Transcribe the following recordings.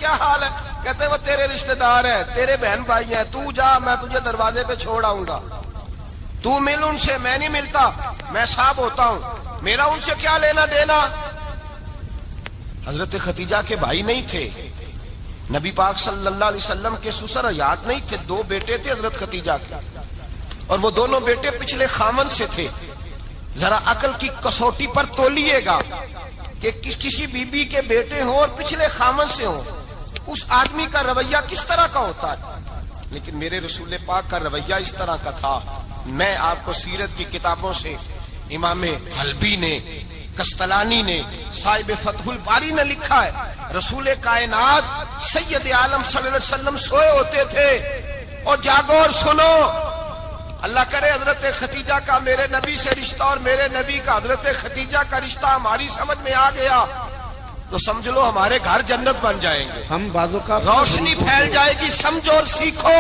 کیا حال ہے؟ کہتے وہ تیرے رشتہ دار ہیں، تیرے بہن بھائی ہیں، تو جا، میں تجھے دروازے پہ چھوڑ آؤں گا، تو مل ان سے، میں نہیں ملتا، میں صاحب ہوتا ہوں، میرا ان سے کیا لینا دینا۔ حضرت ختیجہ کے بھائی نہیں تھے، نبی پاک صلی اللہ علیہ وسلم کے سسر حیات نہیں تھے، 2 بیٹے تھے حضرت ختیجہ کے، اور وہ دونوں بیٹے پچھلے خامن سے تھے۔ ذرا عقل کی کسوٹی پر تولیے گا کہ کسی بی بی کے بیٹے ہوں اور پچھلے خامن سے ہوں، اس آدمی کا رویہ کس طرح کا ہوتا ہے۔ لیکن میرے رسول پاک کا رویہ اس طرح کا تھا۔ میں آپ کو سیرت کی کتابوں سے امام حلبی نے، کستلانی نے، صاحب فتح الباری نے لکھا ہے، رسول کائنات سید عالم صلی اللہ علیہ وسلم سوئے ہوتے تھے اور جاگو اور سنو، اللہ کرے حضرت ختیجہ کا میرے نبی سے رشتہ اور میرے نبی کا حضرت ختیجہ کا رشتہ ہماری سمجھ میں آ گیا تو سمجھ لو ہمارے گھر جنت بن جائیں گے، ہم بازو کا روشنی پھیل جائے گی، سمجھو اور سیکھو۔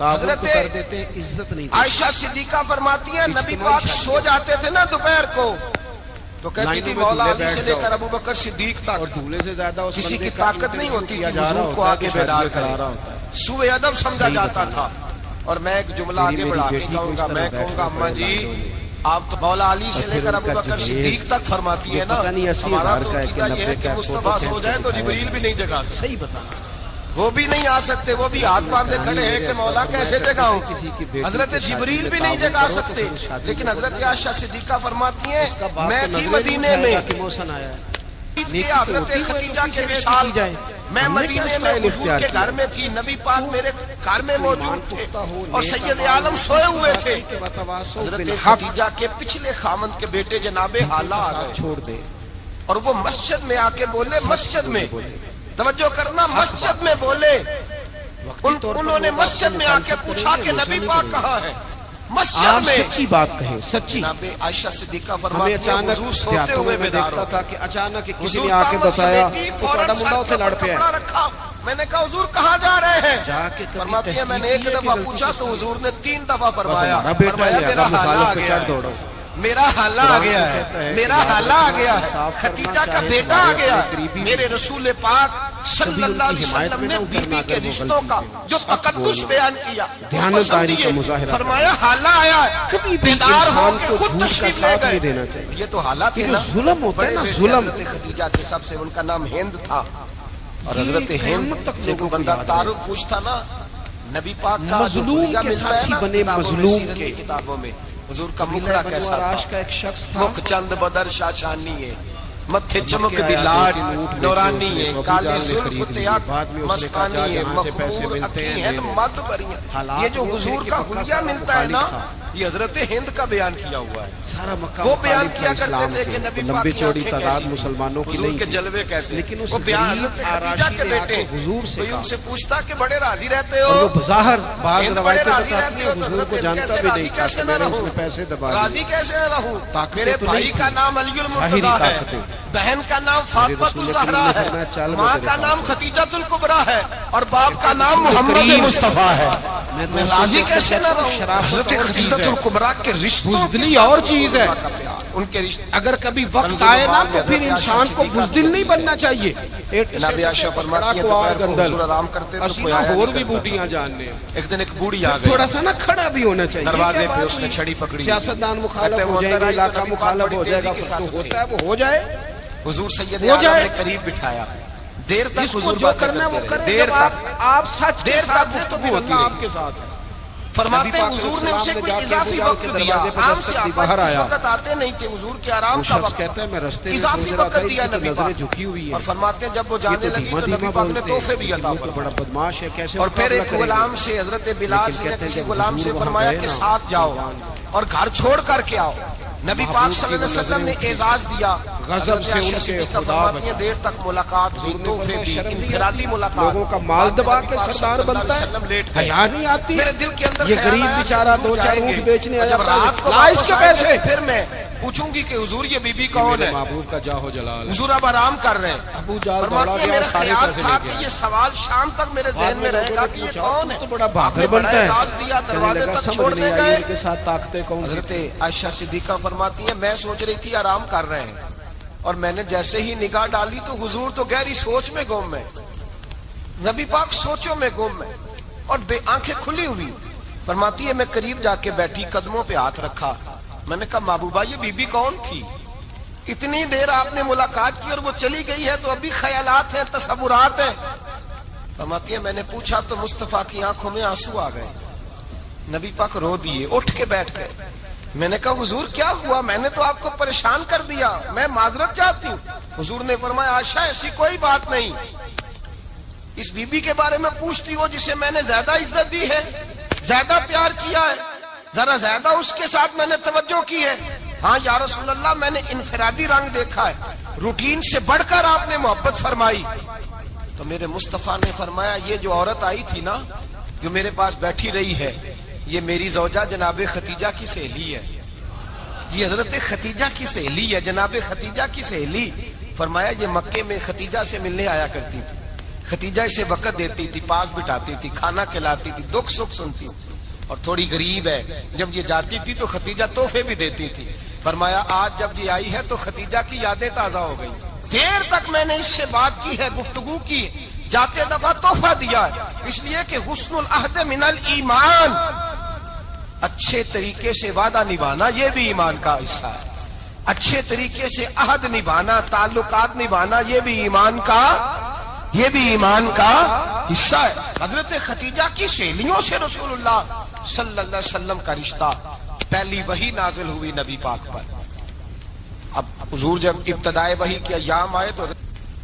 حضرت کر دیتے ہیں، عزت نہیں عائشہ صدیقہ فرماتی ہیں نبی پاک سو جاتے تھے نا دوپہر کو تو کہتی تھی مولا علی سے لے کر ابو بکر صدیق تک سے زیادہ کسی کی طاقت نہیں ہوتی کہ حضور کو آگے بیدار کرے، سوء ادب سمجھا جاتا تھا۔ اور میں ایک جملہ آگے بڑھا کے کہوں گا، میں کہوں گا اماں جی آپ تو مولا علی سے لے کر ابو بکر صدیق تک فرماتی ہے نا، ہمارا تو عقیدہ یہ ہے کہ مصطفیٰ سو جائے تو جبریل بھی نہیں جگا سکتے، صحیح بتا، وہ بھی نہیں آ سکتے، وہ بھی ہاتھ باندھے کھڑے ہیں کہ مولا کیسے جگاؤں، حضرت جبریل بھی نہیں جگا سکتے۔ لیکن حضرت عائشہ صدیقہ فرماتی ہیں میں تھی مدینے میں، حضرت ختیجہ کے مثال میں مدینے میں حضور کے گھر میں تھی، نبی پاک میرے گھر میں موجود تھے اور سید عالم سوئے ہوئے تھے، حضرت ختیجہ کے پچھلے خامند کے بیٹے جناب حالہ آ گئے چھوڑ دے اور وہ مسجد میں آ کے بولے، مسجد میں توجہ کرنا، مسجد میں بولے، انہوں نے مسجد میں آ کے پوچھا کہ نبی پاک کہاں ہے، مسجد میں سچی بات کہیں، سچی۔ جناب عائشہ صدیقہ ہمیں فرماتی ہیں اچانک حضور سوتے ہوئے بیدار دیکھتا ہو تھا کہ اچانک کسی نے آ کے بتایا تو بڑا منڈا اتنے لڑ پیا ہے، رکھا، میں نے کہا حضور کہاں جا رہے ہیں، جا کے فرماتی ہیں میں نے ایک دفعہ پوچھا تو حضور نے 3 دفعہ فرمایا، ہمارا بیٹا ہے، میرا اگر حالہ آ مخالف پہ گیا چڑھ دوڑو، ہے، میرا حالہ آ گیا ہے، میرا حالہ آ گیا ہے، ختیجہ کا بیٹا آ گیا ہے۔ میرے رسول پاک صلی اللہ علیہ وسلم نے بی بی کے رشتوں کا جو تقدس بیان کیا دیانتداری کا مظاہرہ، فرمایا حالہ آیا ہے، بیدار ہو کے خود تشریف لے نہیں دینا گئے۔ چاہیے، یہ تو حالات ہے جو نا، ظلم ہوتا ہے نا، ظلم۔ ختیجہ کے سب سے ان کا نام ہند تھا اور حضرت ہند سے کوئی بندہ تعارف پوچھتا نا نبی پاک کا مظلوم کے ساتھی بنے، مظلوم کے کتابوں میں حضور کا مکھڑا کیسا تھا، کا ایک شخص تھا، مکھ چند بدر شاشانی ہے، متھے چمک دی لاٹ نورانی ہے، کالی زلف تیاق مسکانی ہے، مخمور اکھی مد بریاں، یہ جو حضور کا حلیہ ملتا ہے نا یہ حضرت ہند کا بیان کیا ہوا ہے۔ سارا مکہ وہ بیان مخالف کیا اسلام کرتے تھے کہ نبی پاک لمبی کی چوڑی آنکھیں تعداد کیسی مسلمانوں کی حضور نہیں کے تھی، جلوے کیسے، لیکن اس وہ بیان غریب حضرت ختیجہ آراشی کے نے آ بیٹے کے حضور سے کوئی ان کہا، سے پوچھتا کہ بڑے راضی رہتے اور ہو، وہ بظاہر بعض ہند بڑے روایتیں راضی بتاتی رہتے ہیں ہو تو حضور کو حضرت جانتا کیسے بھی راضی نہیں، کیسے نہ میں نے رہوں، اس میں پیسے دبا راضی دیے، کیسے نہ رہوں، طاقتیں میرے تو بھائی نہیں کا تھی، نام علی ظاہری المرتضیٰ ہے، طاقتیں، بہن کا نام فاطمہ رسول الزہرا کریم نے ہے، فرمایا چل ماں میں کا تیرے نام خدیجۃ الکبریٰ ہے اور باپ کا نام محمد مصطفیٰ ہے، میں راضی کیسے نہ رہوں۔ حضرت خدیجۃ الکبریٰ کے رشتوں بزدلی اور چیز ہے، ان کے رشتے اگر کبھی وقت آئے نا تو پھر انسان کو بزدل نہیں بننا چاہیے۔ جناب عائشہ فرماتی ہے دوپہر کو حضور آرام کرتے تو کوئی آیا اور نہیں بھی کرتا بوٹیاں جاننے ہیں، ایک دن ایک بوڑھی آ گئی، تھوڑا سا نا کھڑا بھی ہونا چاہیے، دروازے پہ اس نے چھڑی پکڑی، سیاستدان مخالف ہو جائے گا، علاقہ مخالف ہو جائے گا، تو ہوتا ہے وہ ہو جائے، حضور سید ہو عالم جائے، نے قریب بٹھایا، دیر جس تک کو حضور جو باتیں کرنا ہے وہ کرتے رہے، کرے، دیر جب تک آپ سچ کے دیر ساتھ تک ہیں تو گفتگو پھر ہوتی اللہ رہی۔ آپ کے ساتھ ہے۔ فرماتے نبی ہیں پاک حضور نے علیہ اسے السلام کوئی نے جا کے اضافی بجا وقت کے دیا، دروازے پہ عام دستک سے دی، آپ باہر اس آیا، وقت آتے نہیں تھے، حضور کے آرام وہ کا شخص وقت کہتا ہے میں رستے میں اضافی سوچ رہا وقت تھا دیا کہ نبی نظریں پاک جھکی ہوئی ہیں، اور فرماتے ہیں جب وہ یہ جانے تو لگی دھیما تو نبی دھیما پاک نے بولتے تحفے بھی ہیں، عطا یہ تو بڑا فرمائے بدماش ہے، کیسے اور پھر ایک مقابلہ کریں گے؟ غلام سے حضرت بلال سے لیکن کہتے ہیں کسی جب غلام سے حضور فرمایا وہاں کہ گئے ساتھ جاؤ اور گھر چھوڑ کر کے آؤ، نبی پاک صلی اللہ علیہ وسلم نے اعزاز دیا، غضب سے ان کے خدا فرماتی ہیں دیر تک ملاقات ہوئی، تحفے بھی، انفرادی ملاقات، لوگوں کا مال دبا کے سردار بنتا ہے، حیا نہیں آتی، میرے دل کے اندر یہ خیال غریب آیا کہ بیچارہ حضور دو چار جائیں گے، اونٹ بیچنے اور آیا، جب رات کو لا اس واپس کے آئیں گے پیسے، پھر میں پوچھوں گی کہ حضور یہ بی بی کون ہے، محبوب کا جاہو جلال ہے۔ حضور اب آرام کر رہے ہیں، ابو جال دوڑا فرماتے ہیں گیا، میرا سارے خیال پیسے تھا لے کہ گیا، یہ سوال شام تک میرے ذہن میں رہے گا کہ یہ کون ہے، تو بڑا آپ بہادر نے بڑا بنتا ہے، اعزاز دیا، دروازے تک سمجھ چھوڑنے نہیں آئی گئے۔ ان کے ساتھ طاقتیں کون سی حضرت عائشہ صدیقہ فرماتی ہیں میں سوچ رہی تھی آرام کر رہے ہیں اور میں نے جیسے ہی نگاہ ڈالی تو حضور تو گہری سوچ میں گم ہے، نبی پاک سوچوں میں گم ہے اور آنکھیں کھلی ہوئی. فرماتی ہے میں قریب جا کے بیٹھی, قدموں پہ ہاتھ رکھا. میں نے کہا محبوبہ یہ بی بی کون تھی؟ اتنی دیر آپ نے ملاقات کی اور وہ چلی گئی ہے تو ابھی خیالات ہیں, تصورات ہیں. فرماتی ہے میں نے پوچھا تو مصطفیٰ کی آنکھوں میں آنسو آ گئے. نبی پاک رو دیے, اٹھ کے بیٹھ گئے. میں نے کہا حضور کیا ہوا؟ میں نے تو آپ کو پریشان کر دیا, میں معذرت چاہتی ہوں. حضور نے فرمایا عائشہ ایسی کوئی بات نہیں, اس بی بی کے بارے میں پوچھتی ہو جسے میں نے زیادہ عزت دی ہے, زیادہ پیار کیا ہے, ذرا زیادہ اس کے ساتھ میں نے توجہ کی ہے. ہاں یا رسول اللہ میں نے انفرادی رنگ دیکھا ہے, روٹین سے بڑھ کر آپ نے محبت فرمائی. تو میرے مصطفیٰ نے فرمایا یہ جو عورت آئی تھی نا, جو میرے پاس بیٹھی رہی ہے, یہ میری زوجہ جناب ختیجہ کی سہیلی ہے. یہ حضرت ختیجہ کی سہیلی ہے, جناب ختیجہ کی سہیلی. فرمایا یہ مکے میں ختیجہ سے ملنے آیا کرتی تھی, ختیجہ اسے وقت دیتی تھی, پاس بٹھاتی تھی, کھانا کھلاتی تھی, دکھ سکھ سنتی, اور تھوڑی غریب ہے, جب یہ جاتی تھی تو ختیجہ تحفے بھی دیتی تھی. فرمایا آج جب یہ آئی ہے تو ختیجہ کی یادیں تازہ ہو گئی. دیر تک میں نے اس سے بات کی ہے, گفتگو کی, جاتے دفعہ تحفہ دیا ہے, اس لیے کہ حسن العہد من الایمان, اچھے طریقے سے وعدہ نبھانا یہ بھی ایمان کا حصہ ہے. اچھے طریقے سے عہد نبھانا, تعلقات نبھانا یہ بھی ایمان کا حصہ ہے. حضرت ختیجہ کی سہیلیوں سے رسول اللہ صلی اللہ علیہ وسلم کا رشتہ, پہلی وحی نازل ہوئی نبی پاک پر. اب حضور جب ابتدائے وحی کے ایام آئے تو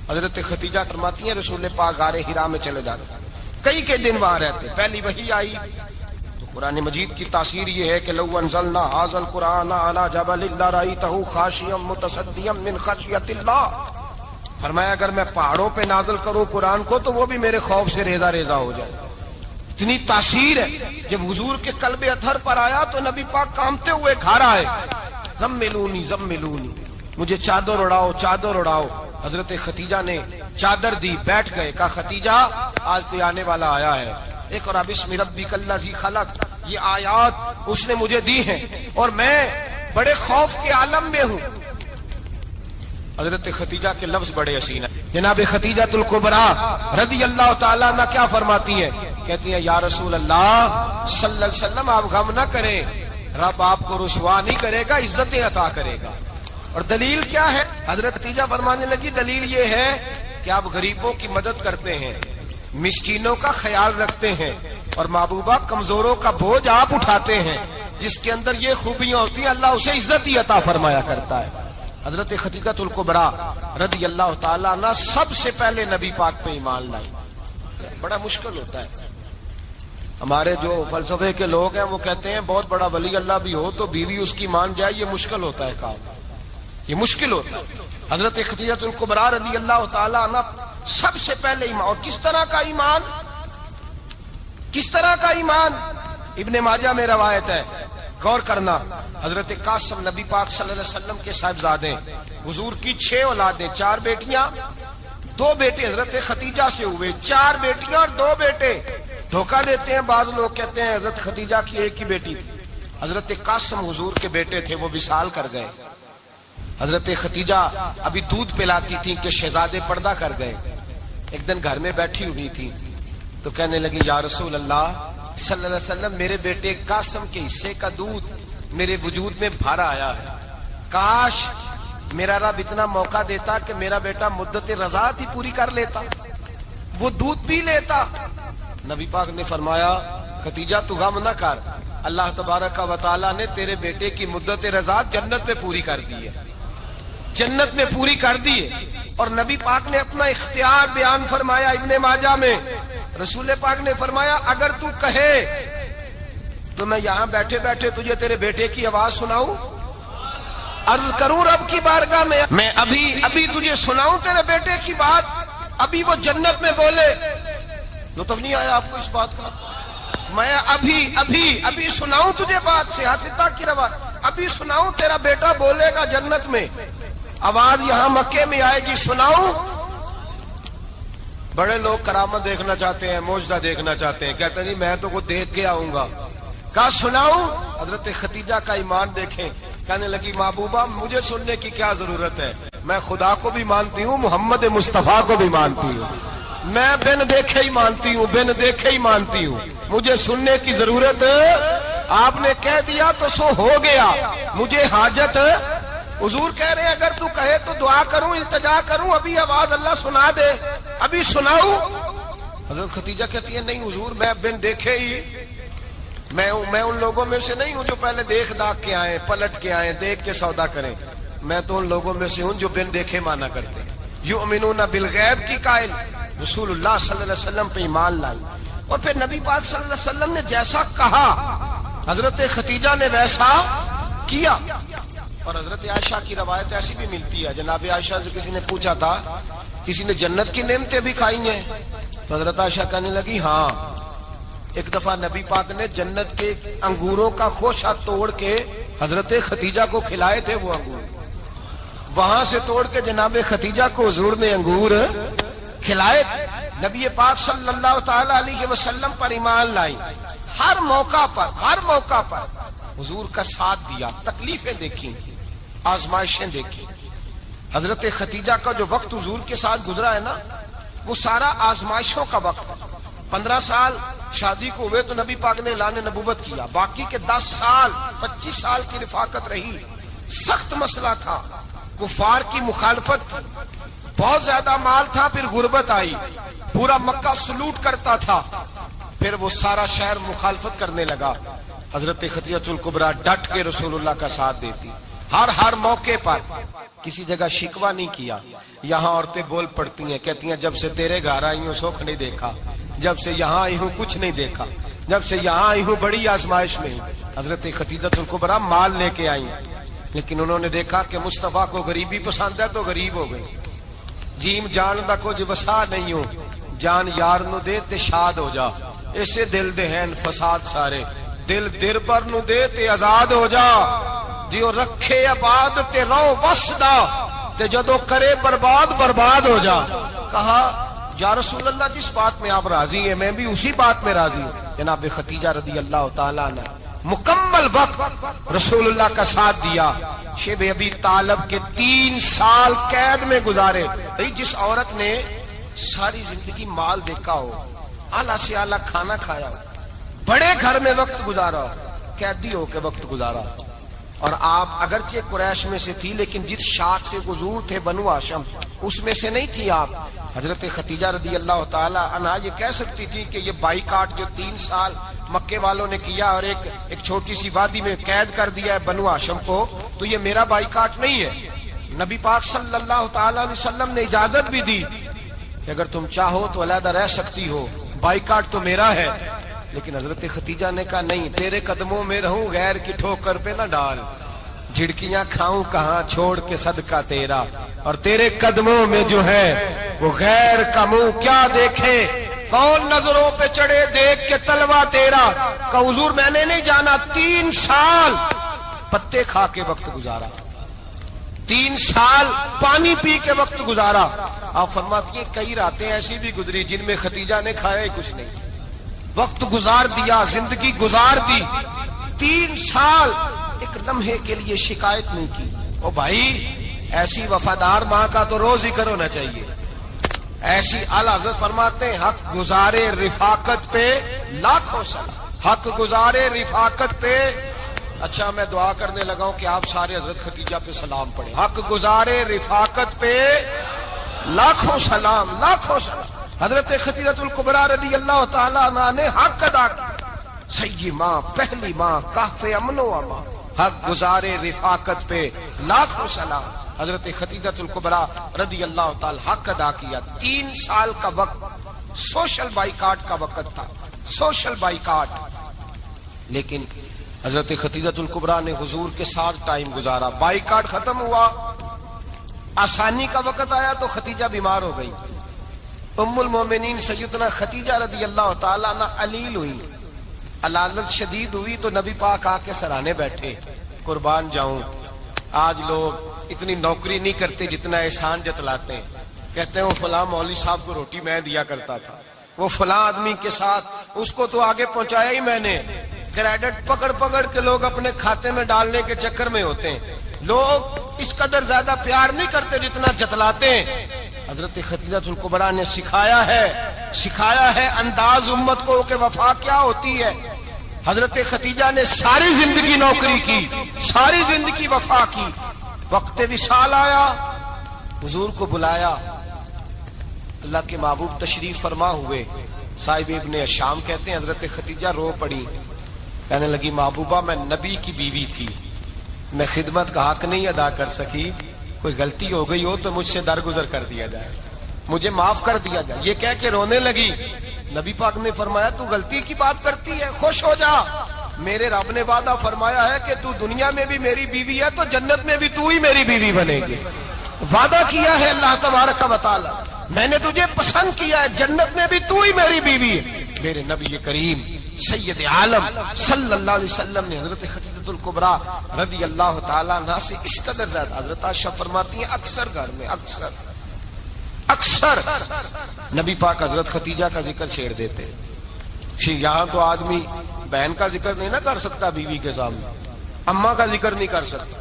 حضرت ختیجہ فرماتی ہیں رسول پاک غار حرا میں چلے جاتے, کئی کے دن وہاں رہتے. پہلی وحی آئی تو قرآن مجید کی تاثیر یہ ہے کہ لو انزلنا ھذا القرآن علی جبل لرأیتہ خاشعا متصدعا من خشیۃ اللہ. فرمایا اگر میں پہاڑوں پہ نازل کروں قرآن کو تو وہ بھی میرے خوف سے ریزہ ریزہ ہو جائے. اتنی تاثیر ہے. جب حضور کے قلب اطہر پر آیا تو نبی پاک کانپتے ہوئے گھر آئے, زملونی زملونی, مجھے چادر اڑاؤ چادر اڑاؤ. حضرت ختیجہ نے چادر دی, بیٹھ گئے. کہا ختیجہ آج کوئی آنے والا آیا ہے, اقرأ بسم ربک الذی خلق, یہ آیات اس نے مجھے دی ہیں اور میں بڑے خوف کے عالم میں ہوں. حضرت ختیجہ کے لفظ بڑے حسین ہیں. جناب ختیجہ الکبریٰ رضی اللہ تعالیٰ عنہ کیا فرماتی ہیں؟ کہتی ہیں یا رسول اللہ صلی اللہ علیہ وسلم آپ غم نہ کریں, رب آپ کو رسوا نہیں کرے گا, عزتیں عطا کرے گا. اور دلیل کیا ہے؟ حضرت ختیجہ فرمانے لگی دلیل یہ ہے کہ آپ غریبوں کی مدد کرتے ہیں, مسکینوں کا خیال رکھتے ہیں, اور محبوبہ کمزوروں کا بوجھ آپ اٹھاتے ہیں. جس کے اندر یہ خوبیاں ہوتی ہیں اللہ اسے عزت ہی عطا فرمایا کرتا ہے. حضرت ختیجہ الکبریٰ رضی اللہ تعالیٰ عنہ سب سے پہلے نبی پاک پہ ایمان لائی. بڑا مشکل ہوتا ہے. ہمارے جو فلسفے کے لوگ ہیں وہ کہتے ہیں بہت بڑا ولی اللہ بھی ہو تو بیوی اس کی مان جائے, یہ مشکل ہوتا ہے کام, یہ مشکل ہوتا ہے. حضرت ختیجہ الکبریٰ رضی اللہ تعالیٰ عنہ سب سے پہلے ایمان. اور کس طرح کا ایمان؟ کس طرح کا ایمان؟ ابن ماجہ میں روایت ہے, غور کرنا. حضرت قاسم نبی پاک صلی اللہ علیہ وسلم کے صاحبزادے, حضور کی 6 اولادیں, 4 بیٹیاں 2 بیٹے حضرت ختیجہ سے ہوئے, 4 بیٹیاں اور 2 بیٹے. دھوکہ دیتے ہیں بعض لوگ, کہتے ہیں حضرت ختیجہ کی ایک ہی بیٹی تھی. حضرت قاسم حضور کے بیٹے تھے, وہ وصال کر گئے. حضرت ختیجہ ابھی دودھ پلاتی تھی کہ شہزادے پردہ کر گئے. ایک دن گھر میں بیٹھی ہوئی تھی تو کہنے لگی یا رسول اللہ صلی اللہ علیہ وسلم میرے بیٹے قاسم کے حصے کا دودھ میرے وجود میں بھر آیا ہے, کاش میرا رب اتنا موقع دیتا کہ میرا بیٹا مدت رضاعت ہی پوری کر لیتا, وہ دودھ پی لیتا. نبی پاک نے فرمایا ختیجہ تو غم نہ کر, اللہ تبارک و تعالیٰ نے تیرے بیٹے کی مدت رضاعت جنت میں پوری کر دی ہے, جنت میں پوری کر دی ہے. اور نبی پاک نے اپنا اختیار بیان فرمایا ابن ماجہ میں. رسول پاک نے فرمایا اگر تو کہے تو میں یہاں بیٹھے بیٹھے تجھے تیرے بیٹے کی آواز سناؤں, عرض کروں رب کی بارگاہ میں ابھی تجھے سناؤں تیرے بیٹے کی بات, ابھی وہ جنت میں بولے. لطف نہیں آیا آپ کو اس بات کا؟ میں ابھی سناؤں تجھے بات, سیاستہ کی روایت, ابھی سناؤں تیرا بیٹا بولے گا جنت میں, آواز یہاں مکے میں آئے گی, سناؤں. بڑے لوگ کرامت دیکھنا چاہتے ہیں, معجزہ دیکھنا چاہتے ہیں, کہتے نہیں میں تو وہ دیکھ کے آؤں گا. کہا سناؤں. حضرت ختیجہ کا ایمان دیکھیں, کہنے لگی محبوبہ مجھے سننے کی کیا ضرورت ہے, میں خدا کو بھی مانتی ہوں, محمد مصطفیٰ کو بھی مانتی ہوں. میں بن دیکھے ہی مانتی ہوں، بن دیکھے ہی مانتی ہوں، مجھے سننے کی ضرورت، آپ نے کہہ دیا تو سو ہو گیا، مجھے حاجت۔ حضور کہہ رہے ہیں اگر تو کہے تو دعا کروں، التجا کروں، ابھی آواز اللہ سنا دے، ابھی سناؤں؟ حضرت خدیجہ کہتی ہے نہیں حضور، میں بن دیکھے ہی، میں ان لوگوں میں سے نہیں ہوں جو پہلے دیکھ داکھ کے آئیں، پلٹ کے آئیں، دیکھ کے سودا کریں، میں تو ان لوگوں میں سے ہوں جو بن دیکھے مانا کرتے ہیں۔ یؤمنون بالغیب کی قائل، رسول اللہ صلی اللہ علیہ وسلم پہ ایمان لائی، اور پھر نبی پاک صلی اللہ علیہ وسلم نے جیسا کہا حضرت خدیجہ نے ویسا کیا۔ اور حضرت عائشہ کی روایت ایسی بھی ملتی ہے، جناب عائشہ سے کسی نے پوچھا تھا کسی نے جنت کی نعمتیں بھی کھائی ہیں؟ تو حضرت عائشہ کہنے لگی ہاں، ایک دفعہ نبی پاک نے جنت کے انگوروں کا خوشہ توڑ کے حضرت خدیجہ کو کھلائے تھے، وہ انگور وہاں سے توڑ کے جناب خدیجہ کو حضور نے انگور کھلائے تھے۔ نبی پاک صلی اللہ تعالی علیہ وسلم پر ایمان لائی، ہر موقع پر حضور کا ساتھ دیا، تکلیفیں دیکھی، آزمائشیں دیکھی۔ حضرت خدیجہ کا جو وقت حضور کے ساتھ گزرا ہے نا، وہ سارا آزمائشوں کا وقت۔ 15 سال شادی کو ہوئے تو نبی پاک نے اعلان نبوت کیا، باقی کے 10 سال 25 سال کی رفاقت رہی، سخت مسئلہ تھا، کفار کی مخالفت تھی، بہت زیادہ مال تھا، پھر غربت آئی، پورا مکہ سلوٹ کرتا تھا، پھر وہ سارا شہر مخالفت کرنے لگا۔ حضرت خدیجہ الکبریٰ ڈٹ کے رسول اللہ کا ساتھ دیتی، ہر موقع پر کسی جگہ شکوہ نہیں کیا۔ یہاں عورتیں بول پڑتی ہیں، کہتی ہیں جب سے تیرے گھر آئی ہوں سکھ نہیں دیکھا، جب سے یہاں آئی ہوں کچھ نہیں دیکھا، جب سے یہاں آئی ہوں بڑی آزمائش میں ہوں۔ حضرت خدیجہ الکبریٰ مال لے کے آئی، لیکن انہوں نے دیکھا کہ مصطفیٰ کو غریبی پسند ہے تو غریب ہو گئی۔ جیم جان دا کچھ وسا نہیں ہوں، جان یار نو دے تے شاد ہو جا، اسے دل دے ہیں فساد سارے، دل دربر نو دے تے آزاد ہو جا، جیو رکھے آباد تے رو وسدا، تے جدو کرے برباد ہو جا۔ کہا یا رسول اللہ جس بات میں آپ راضی ہیں میں بھی اسی بات میں راضی ہوں۔ جناب خدیجہ رضی اللہ تعالیٰ نے مکمل وقت رسول اللہ کا ساتھ دیا۔ شیب ابی طالب کے 3 سال قید میں گزارے۔ جس عورت نے ساری زندگی مال دیکھا ہو، اعلیٰ سے اعلیٰ کھانا کھایا ہو، بڑے گھر میں وقت گزارا ہو، قیدی ہو کے وقت گزارا، اور آپ اگرچہ قریش میں سے تھی لیکن جس شاخ سے حضور تھے بنو ہاشم اس میں سے نہیں تھی آپ۔ حضرت خدیجہ رضی اللہ تعالی عنہا یہ کہہ سکتی تھی کہ یہ بائیکاٹ جو 3 سال مکے والوں نے کیا اور ایک چھوٹی سی وادی میں قید کر دیا ہے بنو ہاشم کو، تو یہ میرا بائیکاٹ نہیں ہے۔ نبی پاک صلی اللہ تعالی علیہ وسلم نے اجازت بھی دی کہ اگر تم چاہو تو علیحدہ رہ سکتی ہو، بائیکاٹ تو میرا ہے۔ لیکن حضرت خدیجہ نے کہا نہیں، تیرے قدموں میں رہوں، غیر کی ٹھوکر پہ نہ ڈال، جھڑکیاں کھاؤں کہاں چھوڑ کے صدقہ تیرا، اور تیرے قدموں میں جو ہے وہ غیر کا منہ کیا دیکھے، کون نظروں پہ چڑھے دیکھ کے تلوا تیرا۔ کہ حضور میں نے نہیں جانا، 3 سال پتے کھا کے وقت گزارا، 3 سال پانی پی کے وقت گزارا۔ آپ فرماتی ہیں کئی راتیں ایسی بھی گزری جن میں خدیجہ نے کھایا ہی کچھ نہیں، وقت گزار دیا، زندگی گزار دی، 3 سال ایک لمحے کے لیے شکایت نہیں کی۔ او بھائی ایسی وفادار ماں کا تو روز ذکر ہونا چاہیے۔ ایسی اعلیٰ حضرت فرماتے ہیں حق گزارے رفاقت پہ لاکھوں سلام، حق گزارے رفاقت پہ۔ اچھا میں دعا کرنے لگا ہوں کہ آپ سارے حضرت خدیجہ پہ سلام پڑھیں۔ حق گزارے رفاقت پہ لاکھوں سلام، لاکھوں سلام۔ حضرت خدیجہ الکبریٰ رضی اللہ تعالیٰ عنہ نے حق ادا کیا، سیدی ماں، پہلی ماں، کہف امن و امان، حق گزارے رفاقت پہ لاکھوں سلام۔ حضرت خدیجہ الکبریٰ رضی اللہ تعالی حق ادا کیا۔ 3 سال کا وقت سوشل بائیکاٹ کا وقت تھا، سوشل بائیکاٹ، لیکن حضرت خدیجہ الکبریٰ نے حضور کے ساتھ ٹائم گزارا۔ بائیکاٹ ختم ہوا، آسانی کا وقت آیا تو خدیجہ بیمار ہو گئی۔ ام المومنین سیدنا خدیجہ رضی اللہ تعالیٰ عنہ علیل ہوئی، علالت شدید ہوئی تو نبی پاک آ کے سرانے بیٹھے۔ قربان جاؤں، آج لوگ اتنی نوکری نہیں کرتے جتنا احسان جتلاتے ہیں، کہتے ہیں وہ فلاں مولوی صاحب کو روٹی میں دیا کرتا تھا، وہ فلاں آدمی کے ساتھ اس کو تو آگے پہنچایا ہی میں نے۔ کریڈٹ پکڑ کے لوگ اپنے کھاتے میں ڈالنے کے چکر میں ہوتے ہیں۔ لوگ اس قدر زیادہ پیار نہیں کرتے جتنا جتلاتے ہیں۔ حضرت خدیجہ الکبریٰ نے سکھایا ہے انداز امت کو کہ وفا کیا ہوتی ہے. حضرت خدیجہ نے ساری زندگی نوکری کی، ساری زندگی وفا کی. وقت وصال آیا، حضور کو بلایا. اللہ کے محبوب تشریف فرما ہوئے. صاحب ابن الشام کہتے ہیں حضرت خدیجہ رو پڑی، کہنے لگی محبوبہ میں نبی کی بیوی تھی، میں خدمت کا حق نہیں ادا کر سکی، کوئی غلطی ہو گئی ہو تو مجھ سے درگزر کر دیا جائے، مجھے معاف کر دیا جائے. یہ کہہ کے رونے لگی. نبی پاک نے فرمایا تو غلطی کی بات کرتی ہے، خوش ہو جا، میرے رب نے وعدہ فرمایا ہے کہ تو دنیا میں بھی میری بیوی ہے تو جنت میں بھی تو ہی میری بیوی بنے گی. وعدہ کیا ہے اللہ تبارک و تعالی، میں نے تجھے پسند کیا ہے، جنت میں بھی تو ہی میری بیوی ہے. میرے نبی کریم سید عالم صلی اللہ علیہ وسلم نے حضرت خدیجہ الکبریٰ رضی اللہ تعالیٰ عنہ سے اس قدر زیادہ، حضرت عائشہ فرماتی ہیں اکثر گھر میں اکثر نبی پاک حضرت خدیجہ کا ذکر چھیڑ دیتے. یہاں تو آدمی بہن کا ذکر نہیں نہ کر سکتا بیوی کے سامنے، اماں کا ذکر نہیں کر سکتا،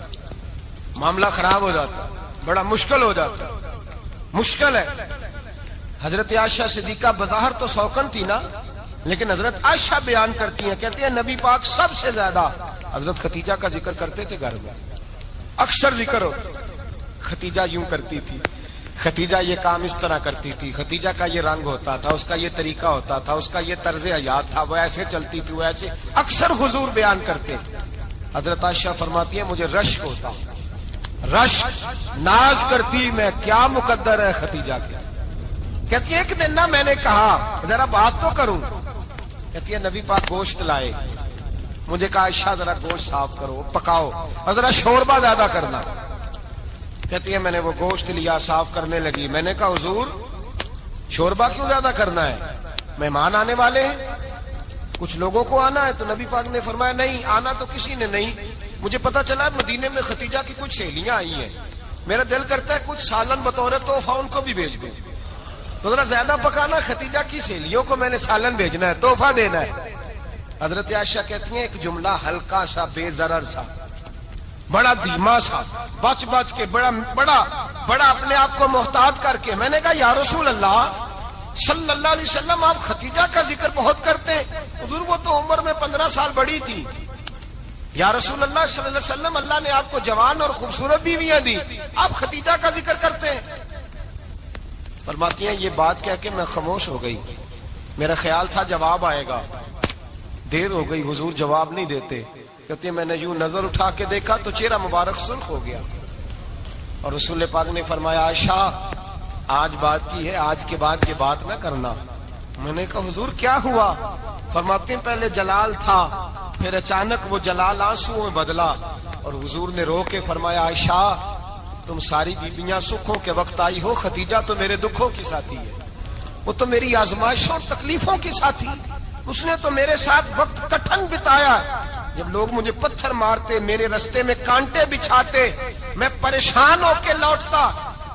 معاملہ خراب ہو جاتا، بڑا مشکل ہو جاتا، مشکل ہے. حضرت عائشہ صدیقہ بظاہر تو سوکن تھی نا، لیکن حضرت عائشہ بیان کرتی ہیں، کہتے ہیں نبی پاک سب سے زیادہ حضرت خدیجہ کا ذکر کرتے تھے گھر میں، اکثر ذکر ہوتا. خدیجہ یوں کرتی تھی، خدیجہ یہ کام اس طرح کرتی تھی، خدیجہ کا یہ رنگ ہوتا تھا، اس کا یہ طریقہ ہوتا تھا، اس کا یہ طرز حیات تھا، وہ ایسے چلتی تھی، وہ ایسے، اکثر حضور بیان کرتے. حضرت عائشہ فرماتی ہیں مجھے رشک ہوتا، رشک، ناز کرتی میں، کیا مقدر ہے خدیجہ کے. کہتی ہے ایک دن نا میں نے کہا ذرا بات تو کروں، کہتی ہے نبی پاک گوشت لائے، مجھے کہا عائشہ ذرا گوشت صاف کرو، پکاؤ اور ذرا شوربہ زیادہ کرنا. کہتی ہے میں نے وہ گوشت لیا، صاف کرنے لگی. میں نے کہا حضور شوربہ کیوں زیادہ کرنا ہے، مہمان آنے والے ہیں، کچھ لوگوں کو آنا ہے. تو نبی پاک نے فرمایا نہیں، آنا تو کسی نے نہیں، مجھے پتا چلا مدینے میں خدیجہ کی کچھ سہیلیاں آئی ہیں، میرا دل کرتا ہے کچھ سالن بطور تحفہ ان کو بھی بھیج دوں، تو ذرا زیادہ پکانا، خدیجہ کی سہیلیوں کو میں نے سالن بھیجنا ہے، تحفہ دینا ہے. حضرت عائشہ کہتی ہیں ایک جملہ ہلکا سا، بے ضرر سا، بڑا دھیما سا، بچ کے، بڑا اپنے آپ کو محتاط کر کے. میں نے کہا یا رسول اللہ صلی اللہ علیہ وسلم آپ خدیجہ کا ذکر بہت کرتے ہیں. حضور وہ تو عمر میں 15 سال بڑی تھی. یا رسول اللہ صلی اللہ علیہ وسلم اللہ نے آپ کو جوان اور خوبصورت بیویاں دی، آپ خدیجہ کا ذکر کرتے ہیں. فرماتی ہیں یہ بات کہہ کے میں خاموش ہو گئی، میرا خیال تھا جواب آئے گا، دیر ہو گئی، حضور جواب نہیں دیتے. کہتے ہیں میں نے یوں نظر اٹھا کے دیکھا تو چہرہ مبارک سرخ ہو گیا، اور رسول پاک نے فرمایا عائشہ آج بات کی ہے، آج کے بعد یہ بات نہ کرنا. میں نے کہا حضور کیا ہوا؟ فرماتے ہیں پہلے جلال تھا، پھر اچانک وہ جلال آنسو میں بدلا، اور حضور نے رو کے فرمایا عائشہ تم ساری بیویاں سکھوں کے وقت آئی ہو، خدیجہ تو میرے دکھوں کی ساتھی ہے، وہ تو میری آزمائشوں اور تکلیفوں کی ساتھی، اس نے تو میرے ساتھ وقت کٹھن بتایا. جب لوگ مجھے پتھر مارتے، میرے رستے میں کانٹے بچھاتے، میں پریشان ہو کے لوٹتا،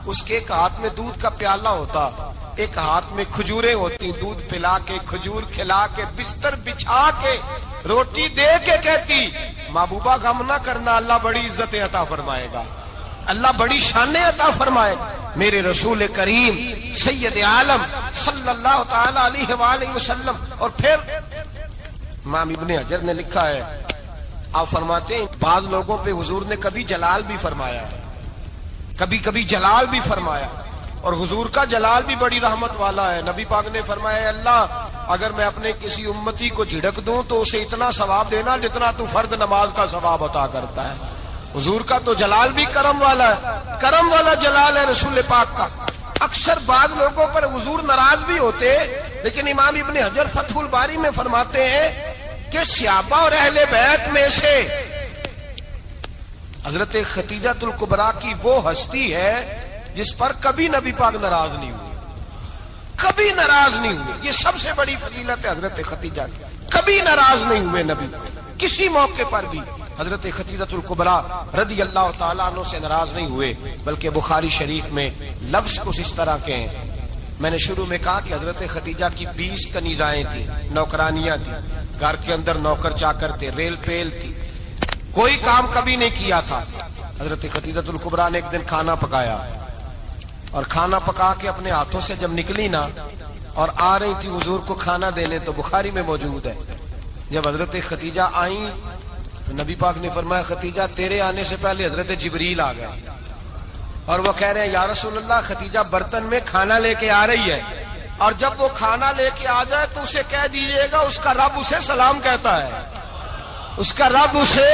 اس کے ایک ہاتھ میں دودھ کا پیالہ ہوتا، ایک ہاتھ میں کھجوریں ہوتی، دودھ پلا کے، کھجور کھلا کے، بستر بچھا کے، روٹی دے کے کہتی محبوبہ غم نہ کرنا، اللہ بڑی عزتیں عطا فرمائے گا، اللہ بڑی شانیں عطا فرمائے گا. میرے رسول کریم سید عالم صلی اللہ تعالی علیہ وآلہ وسلم. اور پھر امام ابن حجر نے لکھا ہے، آپ فرماتے ہیں بعض لوگوں پہ حضور نے کبھی جلال بھی فرمایا، کبھی جلال بھی فرمایا، اور حضور کا جلال بھی بڑی رحمت والا ہے. نبی پاک نے فرمایا اللہ اگر میں اپنے کسی امتی کو جھڑک دوں تو اسے اتنا ثواب دینا جتنا تو فرض نماز کا ثواب عطا کرتا ہے. حضور کا تو جلال بھی کرم والا ہے، کرم والا جلال ہے رسول پاک کا. اکثر بعض لوگوں پر حضور ناراض بھی ہوتے، لیکن امام ابن حجر فتح الباری میں فرماتے ہیں کہ صحابہ اور اہل بیت میں سے حضرت خدیجہ الکبریٰ کی وہ ہستی ہے جس پر کبھی نبی پاک ناراض نہیں ہوئے، کبھی ناراض نہیں ہوئے. یہ سب سے بڑی فضیلت ہے حضرت خدیجہ کی، کبھی ناراض نہیں ہوئے نبی، کسی موقع پر بھی حضرت خدیجہ الکبریٰ رضی اللہ تعالیٰ عنہ سے ناراض نہیں ہوئے. بلکہ بخاری شریف میں لفظ کچھ اس طرح کے ہیں. میں نے شروع میں کہا کہ حضرت خدیجہ کی 20 کنیزائیں تھیں، نوکرانیاں تھیں، گھر کے اندر نوکر چاکر تھے، ریل پیل تھی، کوئی کام کبھی نہیں کیا تھا. حضرت خدیجہ الکبریٰ نے ایک دن کھانا پکایا، اور کھانا پکا کے اپنے ہاتھوں سے جب نکلی نا اور آ رہی تھی حضور کو کھانا دینے، تو بخاری میں موجود ہے جب حضرت ختیجہ آئیں تو نبی پاک نے فرمایا ختیجہ تیرے آنے سے پہلے حضرت جبریل آ گئے، اور وہ کہہ رہے ہیں یا رسول اللہ ختیجہ برتن میں کھانا لے کے آ رہی ہے، اور جب وہ کھانا لے کے آ جائے تو اسے کہہ دیجئے گا اس کا رب اسے سلام کہتا ہے، اس کا رب اسے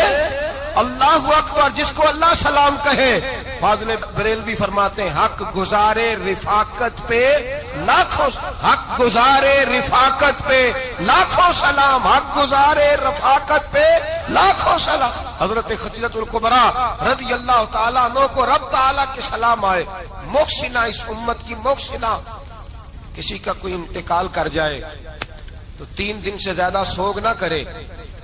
اللہ اکبر، جس کو اللہ سلام کہے۔ فاضل بریلوی فرماتے ہیں حق گزارے رفاقت پہ لاکھوں، حق گزارے رفاقت پہ لاکھوں سلام، حق گزارے رفاقت پہ لاکھوں سلام۔ حضرت خدیجہ الکبریٰ رضی اللہ تعالیٰ عنہ کو رب تعالیٰ کے سلام آئے، محسنہ، اس امت کی محسنہ۔ کسی کا کوئی انتقال کر جائے تو 3 دن سے زیادہ سوگ نہ کرے،